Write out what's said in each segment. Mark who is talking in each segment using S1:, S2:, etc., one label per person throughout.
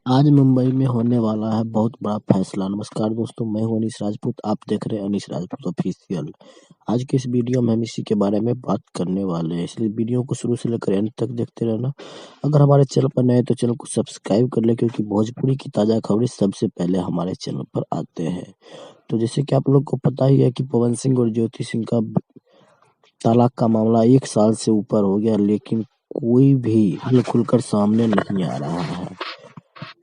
S1: आज मुंबई में होने वाला है बहुत बड़ा फैसला। नमस्कार दोस्तों, मैं हूं अनीश राजपूत। आप देख रहे हैं अनीश राजपूत ऑफिशियल। आज के इस वीडियो में हम इसी के बारे में बात करने वाले हैं, इसलिए वीडियो को शुरू से लेकर एंड तक देखते रहना। अगर हमारे चैनल पर नए हैं तो चैनल को सब्सक्राइब कर ले, क्योंकि भोजपुरी की ताज़ा खबरें सबसे पहले हमारे चैनल पर आते हैं। तो जैसे कि आप लोग को पता ही है कि पवन सिंह और ज्योति सिंह का तलाक का मामला 1 साल से ऊपर हो गया, लेकिन कोई भी हल खुलकर सामने नहीं आ रहा है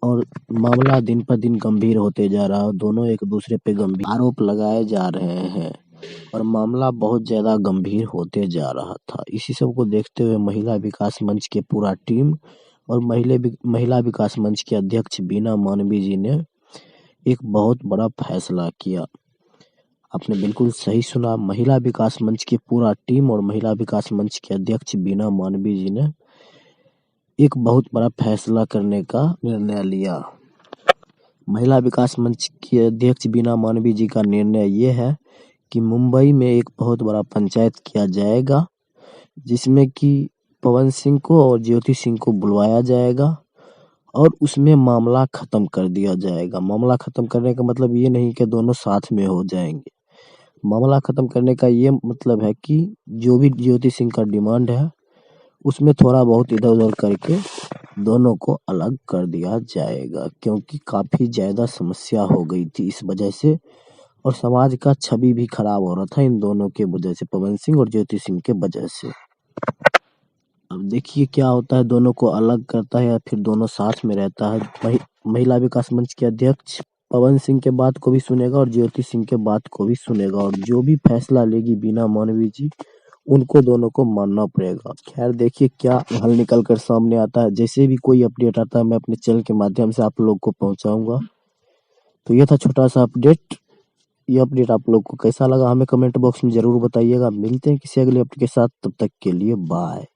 S1: और मामला दिन पर दिन गंभीर होते जा रहा है। दोनों एक दूसरे पे गंभीर आरोप लगाए जा रहे हैं और मामला बहुत ज्यादा गंभीर होते जा रहा था। इसी सब को देखते हुए महिला विकास मंच के पूरा टीम और महिला विकास मंच के अध्यक्ष बीना मानवी जी ने एक बहुत बड़ा फैसला किया। आपने बिल्कुल सही सुना, महिला विकास मंच की पूरा टीम और महिला विकास मंच के अध्यक्ष बीना मानवी जी ने एक बहुत बड़ा फैसला करने का निर्णय लिया। महिला विकास मंच की अध्यक्ष बीना मानवी जी का निर्णय ये है कि मुंबई में एक बहुत बड़ा पंचायत किया जाएगा, जिसमें कि पवन सिंह को और ज्योति सिंह को बुलवाया जाएगा और उसमें मामला खत्म कर दिया जाएगा। मामला खत्म करने का मतलब ये नहीं कि दोनों साथ में हो जाएंगे। मामला खत्म करने का ये मतलब है कि जो भी ज्योति सिंह का डिमांड है उसमें थोड़ा बहुत इधर उधर करके दोनों को अलग कर दिया जाएगा, क्योंकि काफी ज्यादा समस्या हो गई थी इस वजह से और समाज का छवि भी खराब हो रहा था इन दोनों के वजह से, पवन सिंह और ज्योति सिंह के वजह से। अब देखिए क्या होता है, दोनों को अलग करता है या फिर दोनों साथ में रहता है। महिला विकास मंच के अध्यक्ष पवन सिंह के बात को भी सुनेगा और ज्योति सिंह के बात को भी सुनेगा और जो भी फैसला लेगी बीना मानवी जी, उनको दोनों को मानना पड़ेगा। खैर देखिए क्या हल निकल कर सामने आता है। जैसे भी कोई अपडेट आता है मैं अपने चैनल के माध्यम से आप लोग को पहुंचाऊंगा। तो ये था छोटा सा अपडेट। ये अपडेट आप लोग को कैसा लगा हमें कमेंट बॉक्स में जरूर बताइएगा। मिलते हैं किसी अगले अपडेट के साथ, तब तक के लिए बाय।